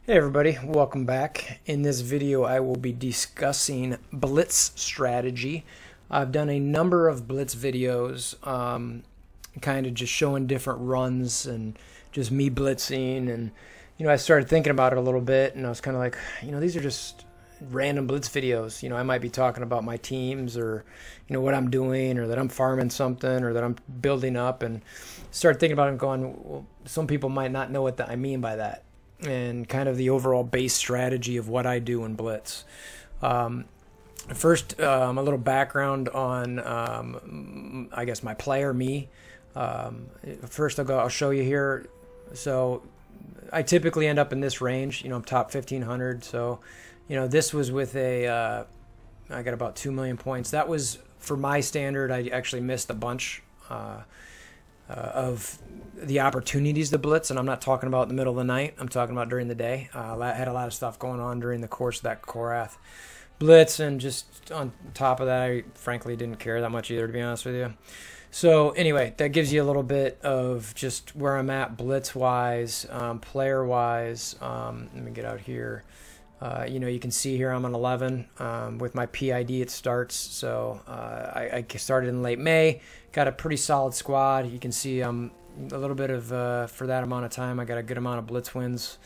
Hey everybody, welcome back. In this video I will be discussing Blitz strategy. I've done a number of Blitz videos, kind of just showing different runs and just me blitzing, and I started thinking about it a little bit, and I was kind of like, these are just random Blitz videos. I might be talking about my teams, or what I'm doing, or that I'm farming something, or that I'm building up, and started thinking about it and going, well, some people might not know what I mean by that, and kind of the overall base strategy of what I do in Blitz. First, a little background on, I guess, my player, me. First, I'll show you here. So I typically end up in this range. I'm top 1,500. So, this was with I got about 2 million points. That was, for my standard, I actually missed a bunch of the opportunities to blitz, and I'm not talking about in the middle of the night. I'm talking about during the day. I had a lot of stuff going on during the course of that Korath blitz, and just on top of that, I frankly didn't care that much either, to be honest with you. So anyway, that gives you a little bit of just where I'm at blitz-wise, player-wise. Let me get out here. You can see here I'm on 11 with my PID. It starts, so I started in late May. Got a pretty solid squad. You can see a little bit of for that amount of time, I got a good amount of blitz wins.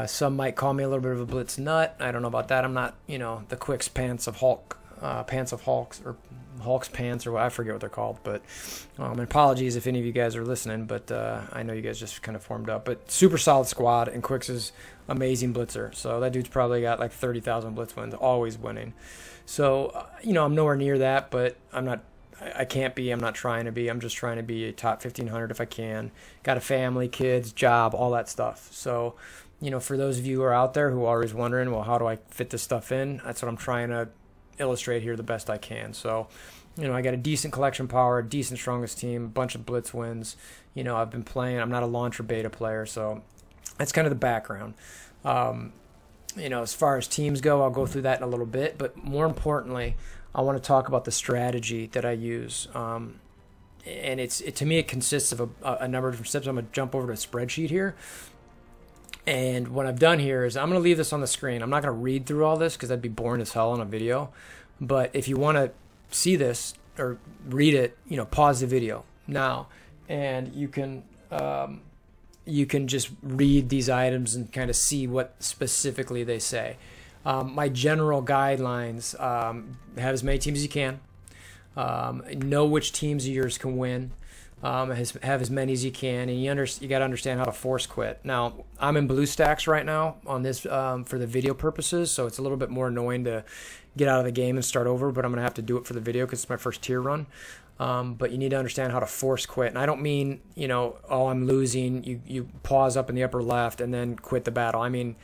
Some might call me a little bit of a blitz nut. I don't know about that. I'm not, the Quick's pants of Hulk, pants of Hulks, or Hulk's pants, or what, I forget what they're called. But and apologies if any of you guys are listening, but I know you guys just kind of formed up. But super solid squad, and Quick's is amazing blitzer. So that dude's probably got like 30,000 blitz wins, always winning. So I'm nowhere near that, but I can't be. I'm not trying to be. I'm just trying to be a top 1,500 if I can. Got a family, kids, job, all that stuff. So, for those of you who are out there who are always wondering, well, how do I fit this stuff in? That's what I'm trying to illustrate here the best I can. So, I got a decent collection power, a decent strongest team, a bunch of blitz wins. I've been playing. I'm not a launch or beta player, so that's kind of the background. As far as teams go, I'll go through that in a little bit, but more importantly, I want to talk about the strategy that I use. And to me, it consists of a number of different steps. I'm going to jump over to a spreadsheet here. And what I've done here is I'm going to leave this on the screen. I'm not going to read through all this because that'd be boring as hell on a video. But if you want to see this or read it, pause the video now, and you can just read these items and kind of see what specifically they say. My general guidelines: have as many teams as you can. Know which teams of yours can win. Have as many as you can, and you got to understand how to force quit. Now, I'm in BlueStacks right now on this for the video purposes, so it's a little bit more annoying to get out of the game and start over, but I'm going to have to do it for the video because it's my first tier run. But you need to understand how to force quit, and I don't mean, oh, I'm losing, you pause up in the upper left and then quit the battle. I mean,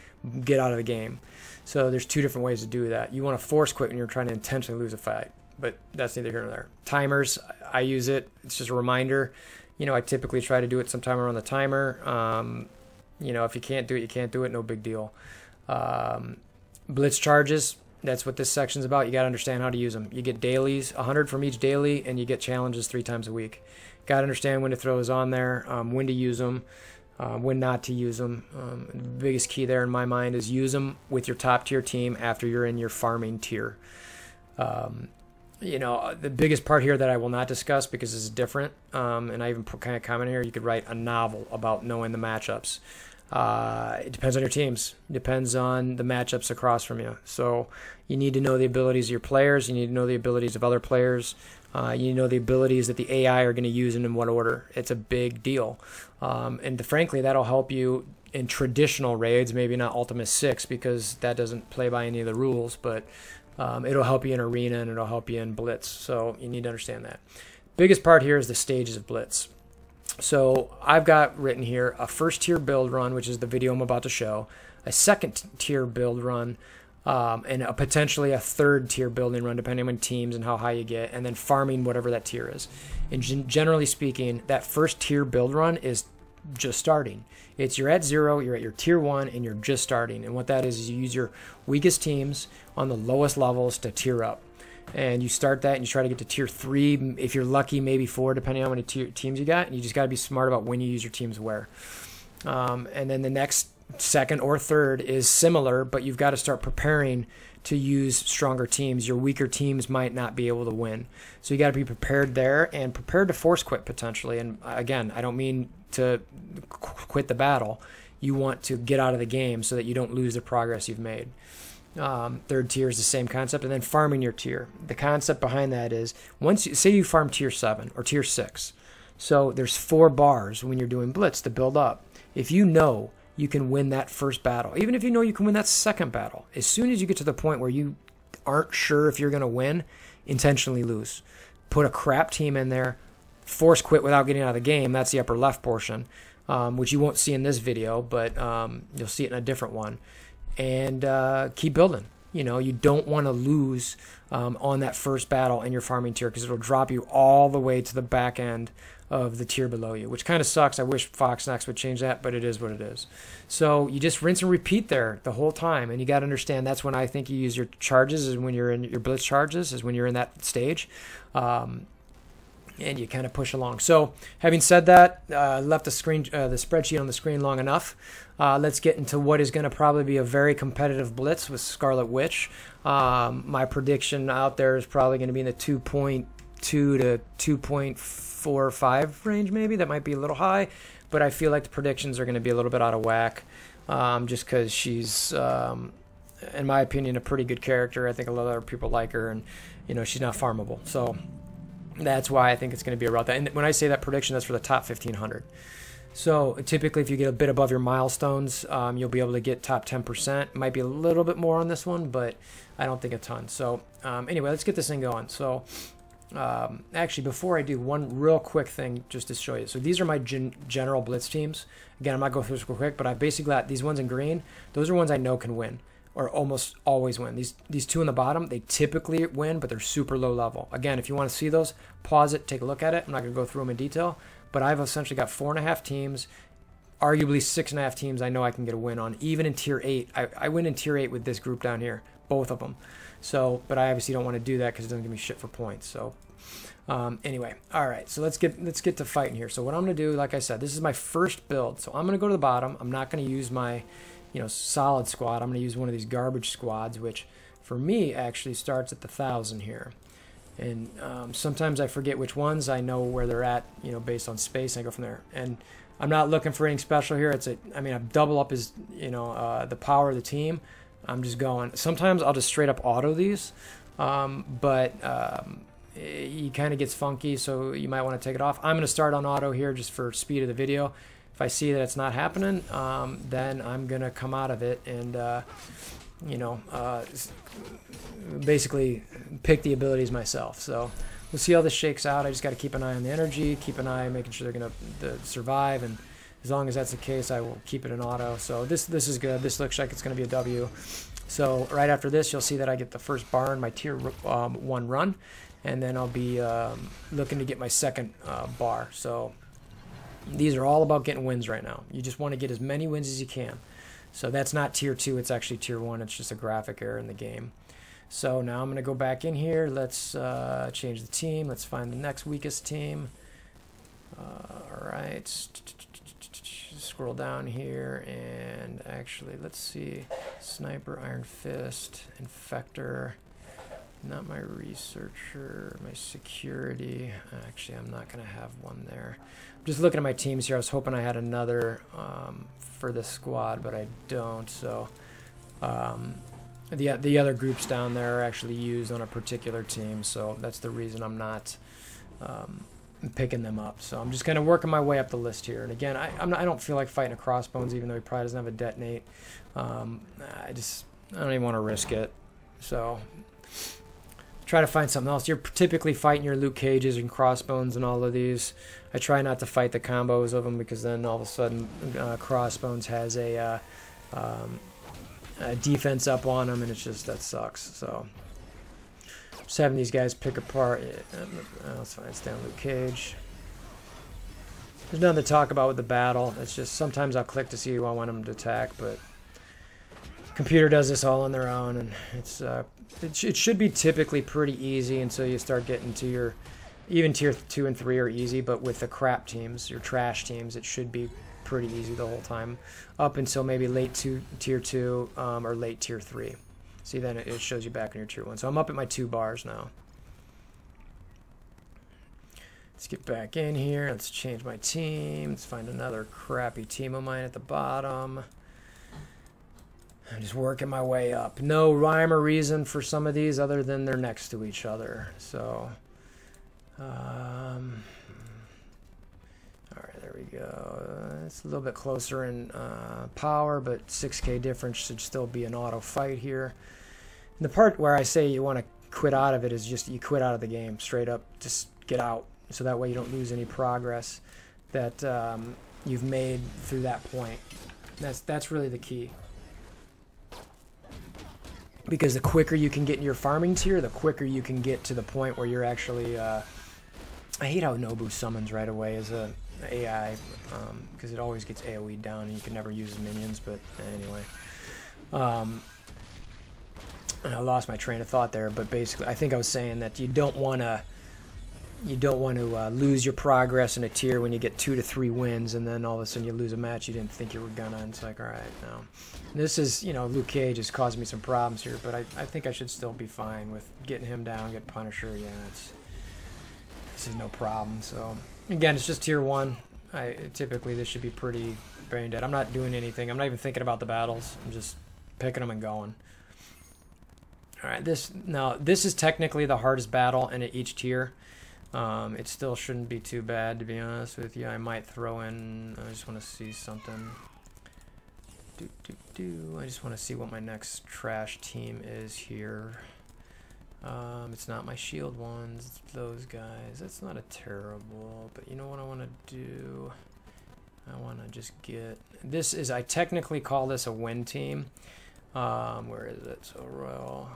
get out of the game. So there's two different ways to do that. You want to force quit when you're trying to intentionally lose a fight, but that's neither here nor there. Timers, I use it. It's just a reminder. I typically try to do it sometime around the timer. If you can't do it, you can't do it. No big deal. Blitz charges, that's what this section's about. You got to understand how to use them. You get dailies, 100 from each daily, and you get challenges 3 times a week. Got to understand when to throw those on there, when to use them, when not to use them. The biggest key there in my mind is use them with your top tier team after you're in your farming tier. The biggest part here that I will not discuss because this is different, and I even put kind of comment here, you could write a novel about knowing the matchups. It depends on your teams. It depends on the matchups across from you. So you need to know the abilities of your players. You need to know the abilities of other players. You need to know the abilities that the AI are going to use and in what order. It's a big deal. And frankly, that'll help you in traditional raids, maybe not Ultimate 6 because that doesn't play by any of the rules, but it'll help you in Arena and it'll help you in Blitz. So you need to understand that. Biggest part here is the stages of Blitz. So I've got written here a first tier build run, which is the video I'm about to show, a second tier build run, and potentially a third tier building run, depending on teams and how high you get, and then farming whatever that tier is. And generally speaking, that first tier build run is just starting. You're at 0, you're at your tier 1, and you're just starting. And what that is you use your weakest teams on the lowest levels to tier up. And you start that and you try to get to tier 3, if you're lucky, maybe 4, depending on how many teams you got. And you just got to be smart about when you use your teams where. And then the next second or third is similar, but you've got to start preparing to use stronger teams. Your weaker teams might not be able to win. So you got to be prepared there and prepared to force quit potentially. And again, I don't mean to quit the battle. You want to get out of the game so that you don't lose the progress you've made. Third tier is the same concept, and then farming your tier. The concept behind that is, once you say you farm tier 7 or tier 6, so there's 4 bars when you're doing Blitz to build up. If you know you can win that first battle, even if you know you can win that second battle, as soon as you get to the point where you aren't sure if you're going to win, intentionally lose. Put a crap team in there, force quit without getting out of the game. That's the upper left portion, which you won't see in this video, but you'll see it in a different one. And keep building. You know, you don't want to lose on that first battle in your farming tier, because it'll drop you all the way to the back end of the tier below you, which kind of sucks. I wish Fox Next would change that, but it is what it is. So you just rinse and repeat there the whole time, and you got to understand that's when I think you use your charges, is when you're in your Blitz charges, is when you're in that stage. And you kind of push along. So having said that, left the spreadsheet on the screen long enough. Let's get into what is going to probably be a very competitive Blitz with Scarlet Witch. My prediction out there is probably going to be in the 2.2 to 2.45 range, maybe. That might be a little high, but I feel like the predictions are going to be a little bit out of whack, just because she's, in my opinion, a pretty good character. I think a lot of other people like her, and you know, she's not farmable. So that's why I think it's going to be around that. And when I say that prediction, that's for the top 1,500. So typically, if you get a bit above your milestones, you'll be able to get top 10%. It might be a little bit more on this one, but I don't think a ton. So anyway, let's get this thing going. So actually, before I do, one real quick thing just to show you. So these are my general Blitz teams. Again, I'm not going through this real quick, but I basically got these ones in green. Those are ones I know can win, or almost always win. These two in the bottom, they typically win, but they're super low level. Again, if you want to see those, pause it, take a look at it. I'm not going to go through them in detail, but I've essentially got 4.5 teams, arguably 6.5 teams I know I can get a win on, even in Tier 8. I win in Tier 8 with this group down here, both of them. So, but I obviously don't want to do that because it doesn't give me shit for points. So anyway, all right, so let's get to fighting here. So what I'm going to do, like I said, this is my first build. So I'm going to go to the bottom. I'm not going to use my solid squad. I'm going to use one of these garbage squads, which for me actually starts at the 1,000 here. And sometimes I forget which ones. I know where they're at, based on space. I go from there. And I'm not looking for anything special here. I double up as, the power of the team. I'm just going. Sometimes I'll just straight up auto these, but he kind of gets funky, so you might want to take it off. I'm going to start on auto here just for speed of the video. If I see that it's not happening, then I'm going to come out of it and, basically pick the abilities myself. So we'll see how this shakes out. I just got to keep an eye on the energy, keep an eye making sure they're going to survive, and as long as that's the case, I will keep it in auto. So this is good. This looks like it's going to be a W. So right after this, you'll see that I get the first bar in my tier 1 run, and then I'll be looking to get my second bar. So these are all about getting wins right now. You just want to get as many wins as you can. So that's not tier 2, it's actually tier 1. It's just a graphic error in the game. So now I'm going to go back in here. Let's change the team. Let's find the next weakest team. All right. Scroll down here, and actually, let's see. Sniper, Iron Fist, Infector. Not my researcher, my security. Actually, I'm not going to have one there. I'm just looking at my teams here. I was hoping I had another for the squad, but I don't. So the other groups down there are actually used on a particular team, so that's the reason I'm not picking them up. So I'm just kind of working my way up the list here. And again, I don't feel like fighting a Crossbones, even though he probably doesn't have a detonate. I don't even want to risk it. So try to find something else. You're typically fighting your Luke Cages and Crossbones and all of these. I try not to fight the combos of them, because then all of a sudden Crossbones has a defense up on them, and it's just, that sucks. So just having these guys pick apart. That's fine. It's down Luke Cage. There's nothing to talk about with the battle. It's just sometimes I'll click to see who I want them to attack, but computer does this all on their own, and it should be typically pretty easy until you start getting to your, even tier 2 and 3 are easy, but with the crap teams, your trash teams, it should be pretty easy the whole time, up until maybe late tier 2 or late tier 3. See, then it shows you back in your tier 1. So I'm up at my 2 bars now. Let's get back in here. Let's change my team. Let's find another crappy team of mine at the bottom. I'm just working my way up. No rhyme or reason for some of these other than they're next to each other. So, all right, there we go. It's a little bit closer in power, but 6K difference should still be an auto fight here. And the part where I say you want to quit out of it is just you quit out of the game straight up. Just get out, so that way you don't lose any progress that you've made through that point. That's really the key. Because the quicker you can get in your farming tier, the quicker you can get to the point where you're actually... I hate how Nobu summons right away as a AI, because it always gets AoE down and you can never use his minions, but anyway. I lost my train of thought there, but basically I think I was saying that you don't want to lose your progress in a tier when you get 2 to 3 wins and then all of a sudden you lose a match you didn't think you were gonna, and it's like, all right, no. This is, you know, Liu Kang just caused me some problems here, but I think I should still be fine with getting him down, get Punisher. Yeah, this is no problem. So again, it's just tier 1. Typically this should be pretty brain dead. I'm not doing anything. I'm not even thinking about the battles. I'm just picking them and going. All right, this is technically the hardest battle in each tier. It still shouldn't be too bad, to be honest with you. I might throw in, I just want to see something. I just want to see what my next trash team is here. It's not my shield ones, it's those guys. That's not a terrible, but you know what I want to do? I want to just get, this is, I technically call this a win team. Where is it? So royal.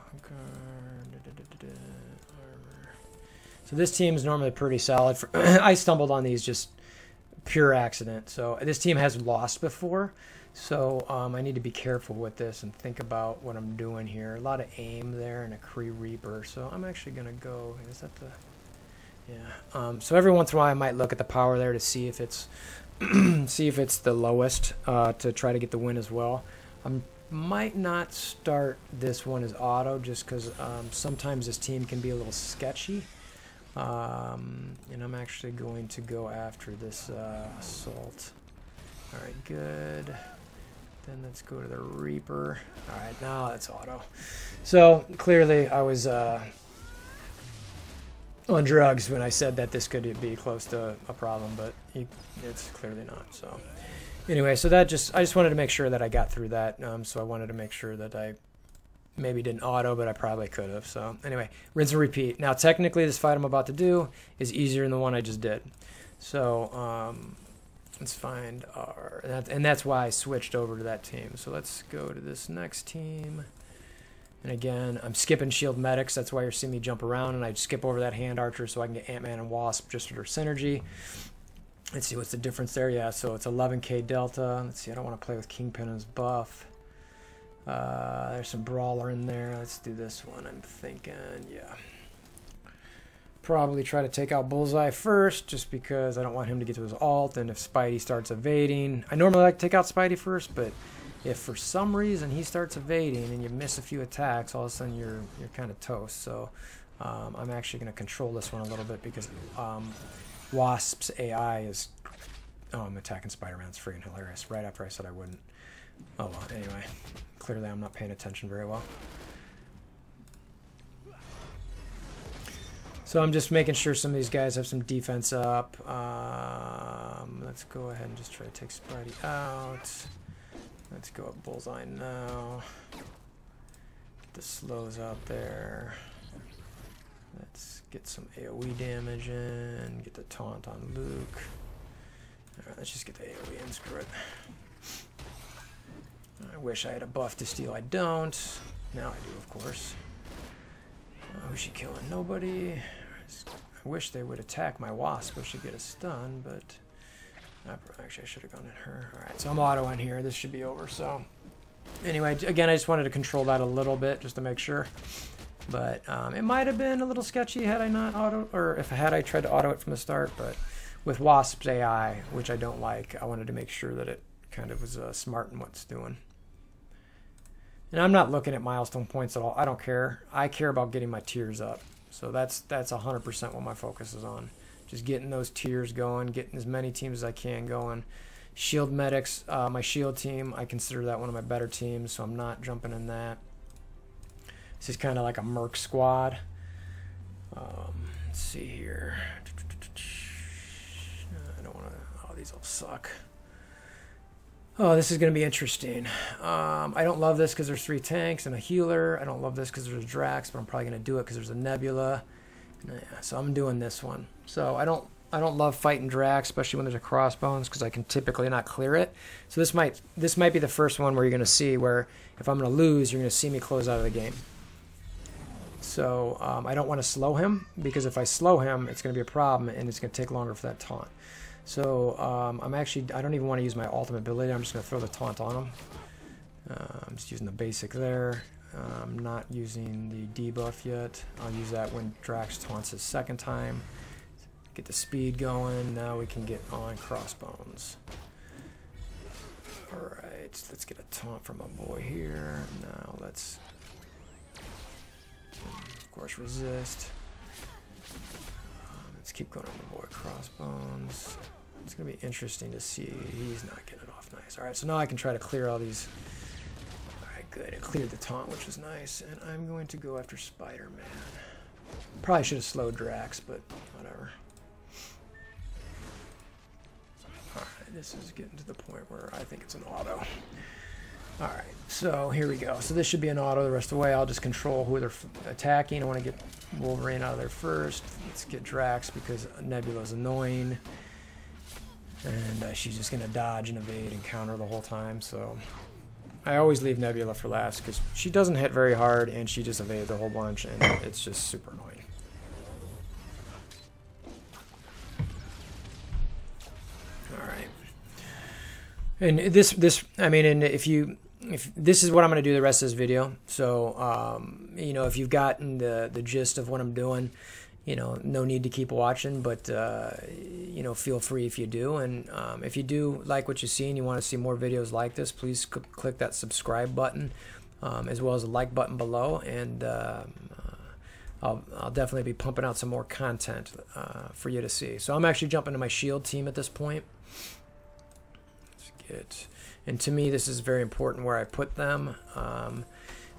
So this team is normally pretty solid. I stumbled on these just pure accident. So this team has lost before. So I need to be careful with this and think about what I'm doing here. A lot of aim there and a Kree Reaper. So I'm actually going to go, is that the, yeah. So every once in a while I might look at the power there to see if it's, see if it's the lowest to try to get the win as well. I might not start this one as auto just because sometimes this team can be a little sketchy. And I'm actually going to go after this assault. All right, good. Then let's go to the Reaper. All right, now that's auto. So clearly I was on drugs when I said that this could be close to a problem, but it's clearly not. So anyway, so that I just wanted to make sure that I got through that. So I wanted to make sure that I maybe didn't auto, but I probably could have. So anyway, rinse and repeat. Now technically this fight I'm about to do is easier than the one I just did. So let's find our, and that's why I switched over to that team. So let's go to this next team. And again, I'm skipping shield medics. That's why you're seeing me jump around, and I skip over that hand archer so I can get Ant-Man and Wasp just for their synergy. Let's see what's the difference there. Yeah, so it's 11k delta. Let's see, I don't want to play with Kingpin as buff. There's some brawler in there. Let's do this one. I'm thinking, yeah. Probably try to take out Bullseye first, just because I don't want him to get to his ult, and if Spidey starts evading, I normally like to take out Spidey first, but if for some reason he starts evading and you miss a few attacks, all of a sudden you're kind of toast. So I'm actually going to control this one a little bit because Wasp's AI is, oh, I'm attacking Spider-Man. It's freaking hilarious. Right after I said I wouldn't. Oh well, anyway, clearly I'm not paying attention very well. So I'm just making sure some of these guys have some defense up. Let's go ahead and just try to take Spidey out. Let's go up Bullseye now. Get the slows out there. Let's get some AoE damage in. Get the taunt on Luke. Alright, let's just get the AoE in. Screw it. I wish I had a buff to steal. I don't. Now I do, of course. Who's she killing? Nobody. I wish they would attack my Wasp so she get a stun, but actually I should have gone at her. Alright, so I'm auto in here. This should be over. So anyway, again, I just wanted to control that a little bit just to make sure. But it might have been a little sketchy had I not auto, or if I tried to auto it from the start, but with Wasp's AI, which I don't like. I wanted to make sure that it kind of was smart in what's doing. And I'm not looking at milestone points at all. I don't care. I care about getting my tiers up. So that's 100% what my focus is on. Just getting those tiers going, getting as many teams as I can going. Shield medics, my shield team, I consider that one of my better teams, so I'm not jumping in that. This is kind of like a merc squad. Let's see here. I don't want to. Oh, these all suck. Oh, this is going to be interesting. I don't love this because there's 3 tanks and a healer. I don't love this because there's a Drax, but I'm probably going to do it because there's a Nebula. Yeah, so I'm doing this one. So I don't love fighting Drax, especially when there's a crossbones, because I can typically not clear it. So this might be the first one where you're going to see where if I'm going to lose, you're going to see me close out of the game. So I don't want to slow him, because if I slow him, it's going to be a problem, and it's going to take longer for that taunt. So I don't even want to use my ultimate ability. I'm just going to throw the taunt on him. I'm just using the basic there. I'm not using the debuff yet. I'll use that when Drax taunts his second time. Get the speed going. Now we can get on crossbones. Alright, let's get a taunt from my boy here. Now let's, of course, resist. Let's keep going on my boy crossbones. It's going to be interesting to see. He's not getting it off nice. Alright, so now I can try to clear all these. Alright, good. It cleared the taunt, which was nice. And I'm going to go after Spider-Man. Probably should have slowed Drax, but whatever. Alright, this is getting to the point where I think it's an auto. Alright, so here we go. So this should be an auto the rest of the way. I'll just control who they're attacking. I want to get Wolverine out of there first. Let's get Drax because Nebula's annoying. And she's just going to dodge and evade and counter the whole time. So I always leave Nebula for last because she doesn't hit very hard and she just evades a whole bunch, and it's just super annoying. Alright. And if this is what I'm going to do the rest of this video, so you know, if you've gotten the gist of what I'm doing, you know, no need to keep watching, but you know, feel free if you do. And if you do like what you see and you want to see more videos like this, please click that subscribe button, as well as the like button below, and I'll definitely be pumping out some more content for you to see. So I'm actually jumping to my shield team at this point. And to me, this is very important where I put them.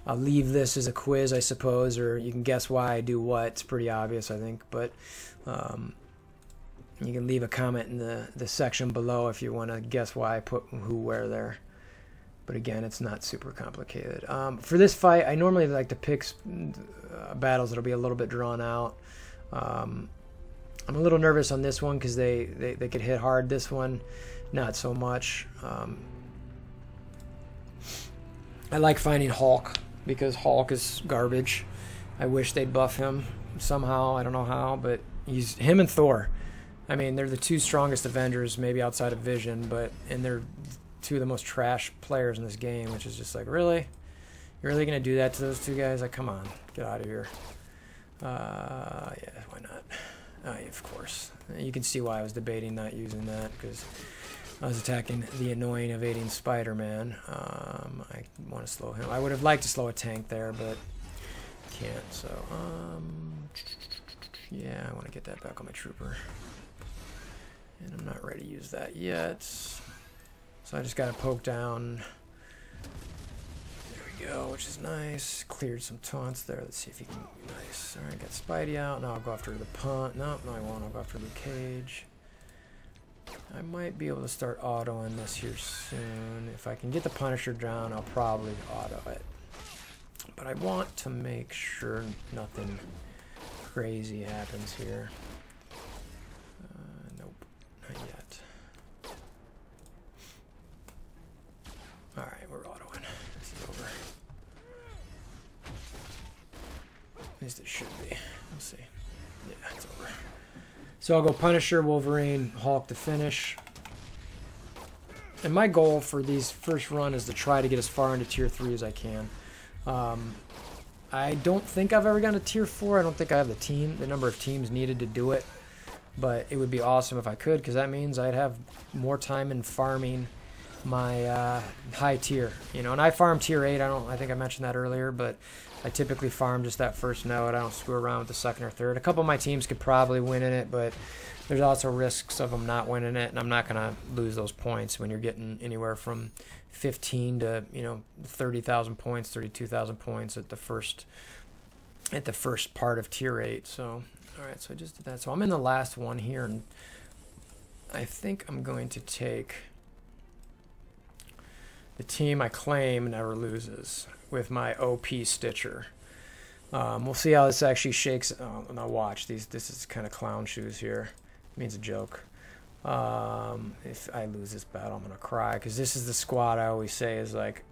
I'll leave this as a quiz, I suppose, or you can guess why I do what. It's pretty obvious, I think, but you can leave a comment in the section below if you want to guess why I put who where there. But again, it's not super complicated. For this fight, I normally like to pick battles that'll be a little bit drawn out. I'm a little nervous on this one because they could hit hard. This one, not so much. I like finding Hulk because Hulk is garbage. I wish they'd buff him somehow. I don't know how, but him and Thor. I mean, they're the 2 strongest Avengers, maybe outside of Vision, and they're 2 of the most trash players in this game, which is just like, really? You're really going to do that to those 2 guys? Like, come on, get out of here. Yeah, why not? Of course. You can see why I was debating not using that, because I was attacking the annoying evading Spider-Man. I want to slow him. I would have liked to slow a tank there, but can't. So, yeah, I want to get that back on my trooper. And I'm not ready to use that yet. So I just got to poke down. There we go, which is nice. Cleared some taunts there. Let's see if he can. Nice. All right, got Spidey out. Now I'll go after the punt. No, I won't. I'll go after Luke Cage. I might be able to start autoing this here soon. If I can get the Punisher down, I'll probably auto it. But I want to make sure nothing crazy happens here. Nope, not yet. Alright, we're autoing. This is over. At least it should be. We'll see. Yeah, it's over. So I'll go Punisher, Wolverine, Hulk to finish. And my goal for these first run is to try to get as far into Tier 3 as I can. I don't think I've ever gotten to Tier 4. I don't think I have the number of teams needed to do it. but it would be awesome if I could, because that means I'd have more time in farming my high tier, you know. And I farm tier 8. I think I mentioned that earlier, but I typically farm just that first node. I don't screw around with the second or third. A couple of my teams could probably win in it, but there's also risks of them not winning it, and I'm not going to lose those points when you're getting anywhere from 15 to, you know, 30,000 points, 32,000 points at the first part of tier 8. So, all right, so I just did that. So I'm in the last one here, and I think I'm going to take the team I claim never loses with my OP Stitcher. We'll see how this actually shakes. Oh, now watch these. This is kind of clown shoes here. It means a joke. If I lose this battle, I'm gonna cry, because this is the squad I always say is like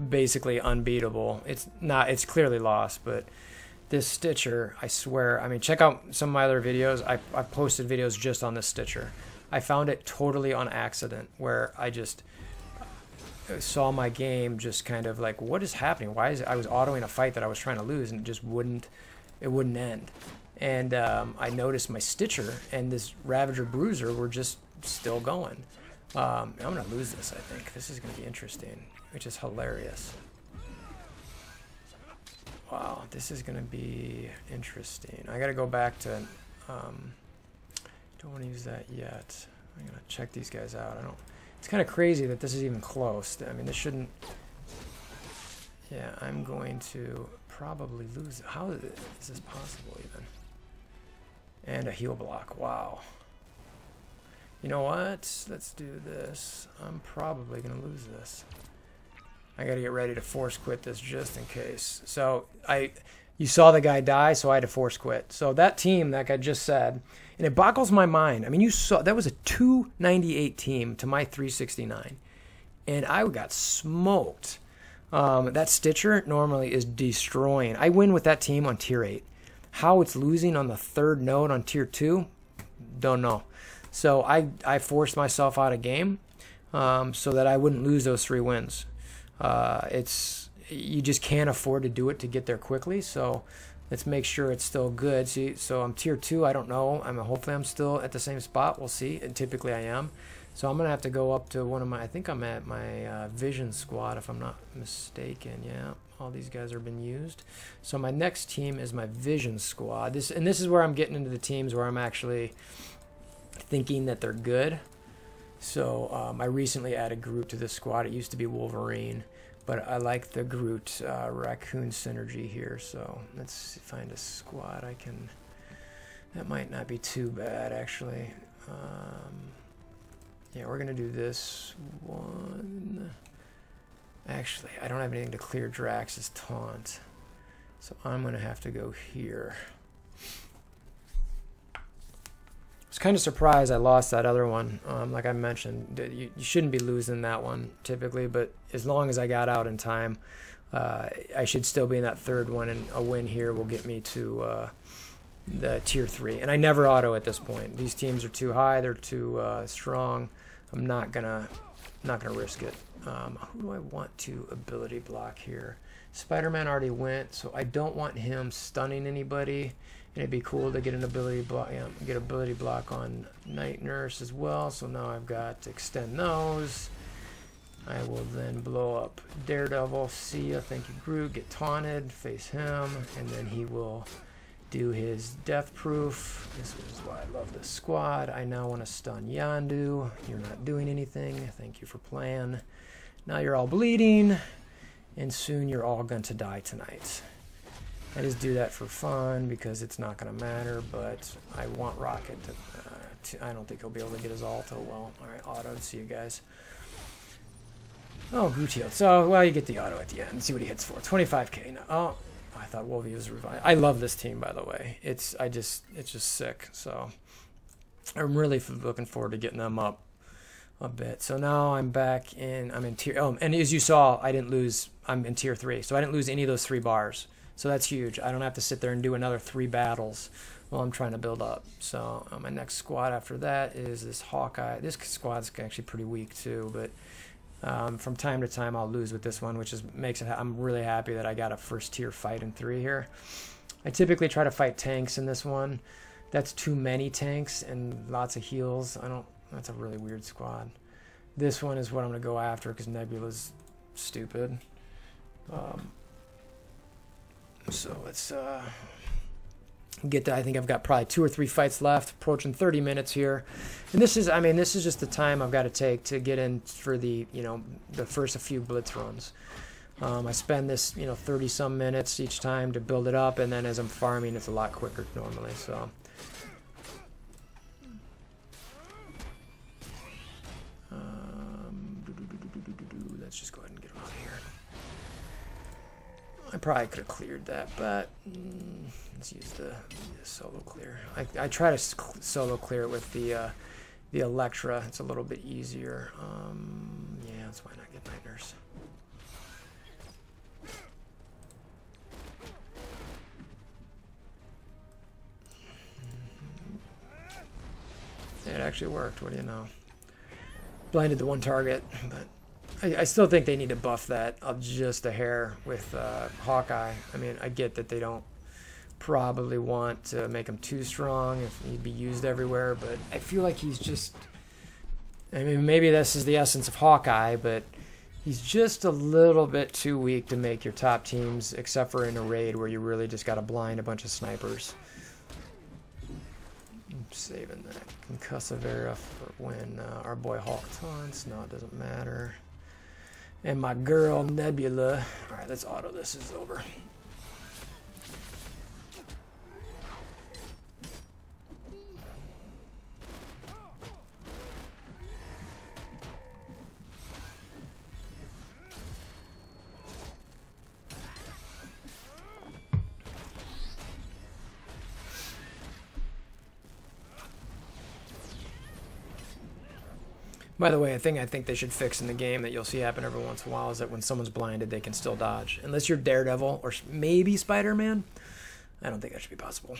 basically unbeatable. It's not. It's clearly lost, but this Stitcher, I swear. I mean, check out some of my other videos. I've posted videos just on this Stitcher. I found it totally on accident, where I just saw my game just kind of like, what is happening? Why is it? I was autoing a fight that I was trying to lose, and it just wouldn't end. And I noticed my Stitcher and this Ravager Bruiser were just still going. I'm gonna lose this. I think this is gonna be interesting, which is hilarious. Wow, this is gonna be interesting. I gotta go back to. Don't want to use that yet. I'm gonna check these guys out. I don't. It's kind of crazy that this is even close. I mean, this shouldn't... Yeah, I'm going to probably lose it. How is this possible even? And a heal block. Wow. You know what? Let's do this. I'm probably going to lose this. I got to get ready to force quit this just in case. So, you saw the guy die, so I had to force quit. So that team, like I just said, and it boggles my mind. I mean, you saw that was a 298 team to my 369, and I got smoked. That Stitcher normally is destroying. I win with that team on tier 8. How it's losing on the third node on tier 2, don't know. So I forced myself out of game so that I wouldn't lose those 3 wins. You just can't afford to do it to get there quickly, so let's make sure it's still good. See, so I'm tier 2. I don't know. Hopefully I'm still at the same spot. We'll see. And typically I am. So I'm gonna have to go up to one of my. I think I'm at my Vision squad, if I'm not mistaken. Yeah, all these guys have been used. So my next team is my Vision squad. This is where I'm getting into the teams where I'm actually thinking that they're good. So I recently added Groot to this squad. It used to be Wolverine. But I like the Groot Raccoon synergy here, so let's find a squad I can... That might not be too bad, actually. Yeah, we're going to do this one. Actually, I don't have anything to clear Drax's taunt, so I'm going to have to go here. I was kind of surprised I lost that other one. Like I mentioned, you shouldn't be losing that one typically, but as long as I got out in time, I should still be in that third one, and a win here will get me to the tier 3. And I never auto at this point. These teams are too high, they're too strong. I'm not gonna risk it. Who do I want to ability block here? Spider-Man already went, so I don't want him stunning anybody. And it'd be cool to get an ability block, get ability block on Night Nurse as well. So now I've got to extend those. I will then blow up Daredevil. See ya, thank you, Groot. Get taunted, face him, and then he will do his death proof. This is why I love this squad. I now want to stun Yondu. You're not doing anything. Thank you for playing. Now you're all bleeding, and soon you're all going to die tonight. I just do that for fun because it's not going to matter, but I want Rocket to... I don't think he'll be able to get his ult. Oh, well. All right, auto. See you guys. Oh, Groot healed. So, well, you get the auto at the end. See what he hits for. 25k. Now. Oh, I thought Wolvie was revived. I love this team, by the way. It's just sick. So, I'm really looking forward to getting them up a bit. So now I'm back in... I'm in tier... Oh, and as you saw, I didn't lose... I'm in tier 3. So I didn't lose any of those 3 bars. So that's huge. I don't have to sit there and do another 3 battles while I'm trying to build up. So my next squad after that is this Hawkeye. This squad's actually pretty weak too, but from time to time I'll lose with this one, which makes it... I'm really happy that I got a first tier fight in 3 here. I typically try to fight tanks in this one That's too many tanks and lots of heals. That's a really weird squad. This one is what I'm going to go after because Nebula's stupid. So let's get to, I think I've got probably 2 or 3 fights left, approaching 30 minutes here. And this is, I mean, this is just the time I've got to take to get in for the, you know, the first few blitz runs. I spend this, you know, 30 some minutes each time to build it up, and then as I'm farming, it's a lot quicker normally. So let's just go ahead and get him out of here. I probably could have cleared that, but let's use the solo clear. I try to solo clear it with the Electra. It's a little bit easier. Yeah, that's why not get Night Nurse. It actually worked. What do you know? Blinded the one target, but I still think they need to buff that up just a hair with Hawkeye. I mean, I get that they don't probably want to make him too strong if he'd be used everywhere, but I feel like he's just, I mean, maybe this is the essence of Hawkeye, but he's just a little bit too weak to make your top teams, except for in a raid where you really just got to blind a bunch of snipers. I'm saving that concussive era for when our boy Hawk taunts. No, it doesn't matter. And my girl Nebula. Alright, let's auto this. Is over. By the way, a thing I think they should fix in the game that you'll see happen every once in a while is that when someone's blinded, they can still dodge. Unless you're Daredevil or maybe Spider-Man, I don't think that should be possible.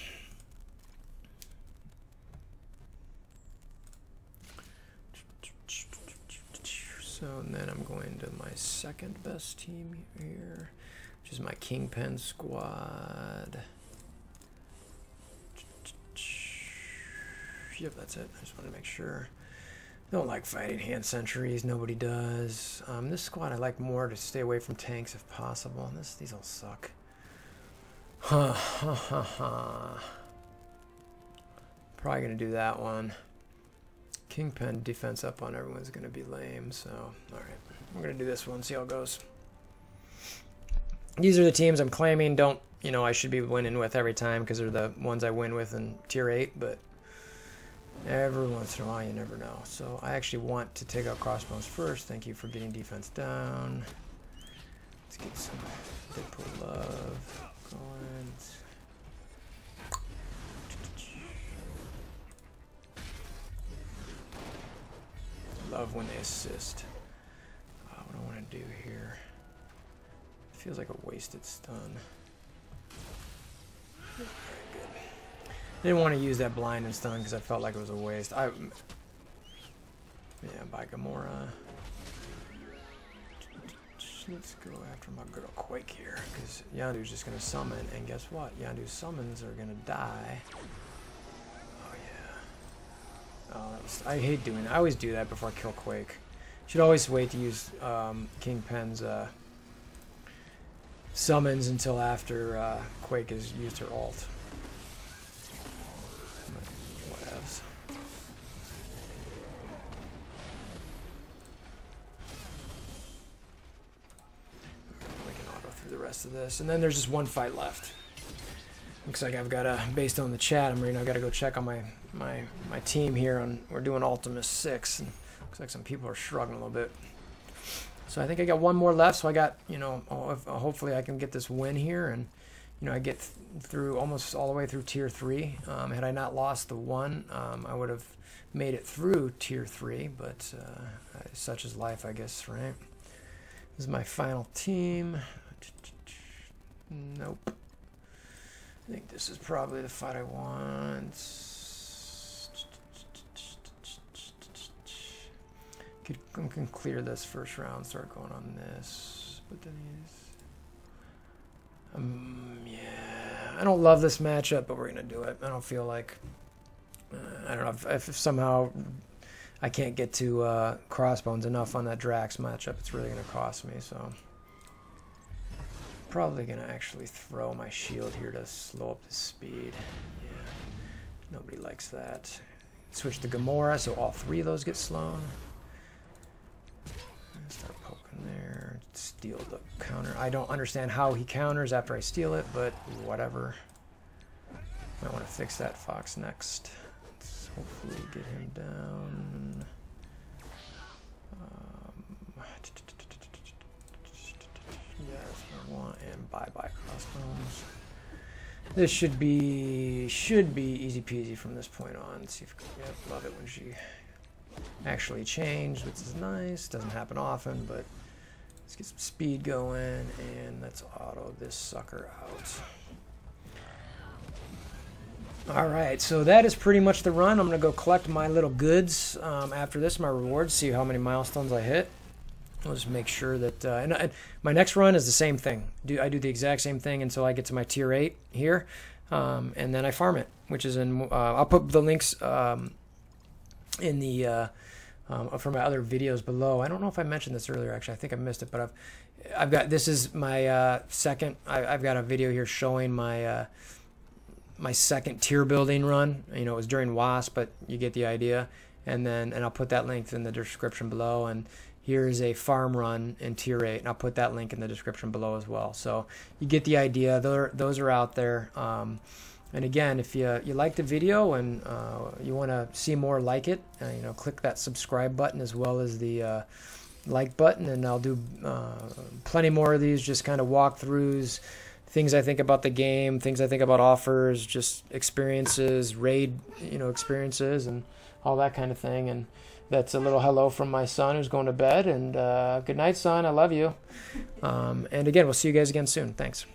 So and then I'm going to my second best team here, which is my Kingpin squad. Yep, that's it. I just wanted to make sure. Don't like fighting hand sentries. Nobody does. This squad I like more to stay away from tanks if possible. These all suck. Huh. Probably gonna do that one. Kingpin defense up on everyone's gonna be lame. So all right, we're gonna do this one. See how it goes. These are the teams I'm claiming don't, you know, I should be winning with every time because they're the ones I win with in tier 8, but every once in a while, you never know. So I actually want to take out crossbones first. Thank you for getting defense down. Let's get some Deadpool love going. Love when they assist. What I want to do here. It feels like a wasted stun. Very good. Didn't want to use that blind and stun because I felt like it was a waste. Yeah, by Gamora. Let's go after my girl Quake here because Yondu's just going to summon, and guess what? Yondu's summons are going to die. Oh yeah. Oh, I hate doing that. I always do that before I kill Quake. Should always wait to use Kingpin's summons until after Quake has used her ult. Of this, and then there's just one fight left. Looks like I've got to, based on the chat, I've got to go check on my team here. We're doing Ultimus 6, and looks like some people are struggling a little bit. So I think I got one more left. So I got, you know, hopefully I can get this win here, and you know, I get through almost all the way through tier 3. Had I not lost the 1, I would have made it through tier 3. But such is life, I guess, right? This is my final team. Nope. I think this is probably the fight I want. Can clear this first round, start going on this. But then yeah, I don't love this matchup, but we're gonna do it. I don't feel like I don't know if somehow I can't get to crossbones enough on that Drax matchup, it's really going to cost me. So probably going to actually throw my shield here to slow up the speed. Yeah, nobody likes that. Switch to Gamora, so all 3 of those get slown. Start poking there. Steal the counter. I don't understand how he counters after I steal it, but whatever. Might want to fix that Fox next. Let's hopefully get him down. Yeah, that's what I want. And bye-bye crossbones. This should be easy peasy from this point on. Let's see if yep, love it when she actually changed, which is nice. Doesn't happen often, but let's get some speed going and let's auto this sucker out. Alright, so that is pretty much the run. I'm going to go collect my little goods after this, my rewards, see how many milestones I hit. I'll just make sure that... and my next run is the same thing. I do the exact same thing until I get to my tier 8 here, and then I farm it, which is in... I'll put the links in the... for my other videos below. I don't know if I mentioned this earlier, actually. I think I missed it, but I've got... This is my second... I've got a video here showing my... my second tier building run. You know, it was during WASP, but you get the idea. And I'll put that link in the description below. And here's a farm run in tier 8, and I'll put that link in the description below as well. So you get the idea. Those are out there. And again, if you like the video and you want to see more like it, you know, click that subscribe button as well as the like button, and I'll do plenty more of these, just kind of walkthroughs, things I think about the game, things I think about offers, just experiences, raid, you know, experiences, and all that kind of thing. And that's a little hello from my son who's going to bed. And good night, son. I love you. And again, we'll see you guys again soon. Thanks.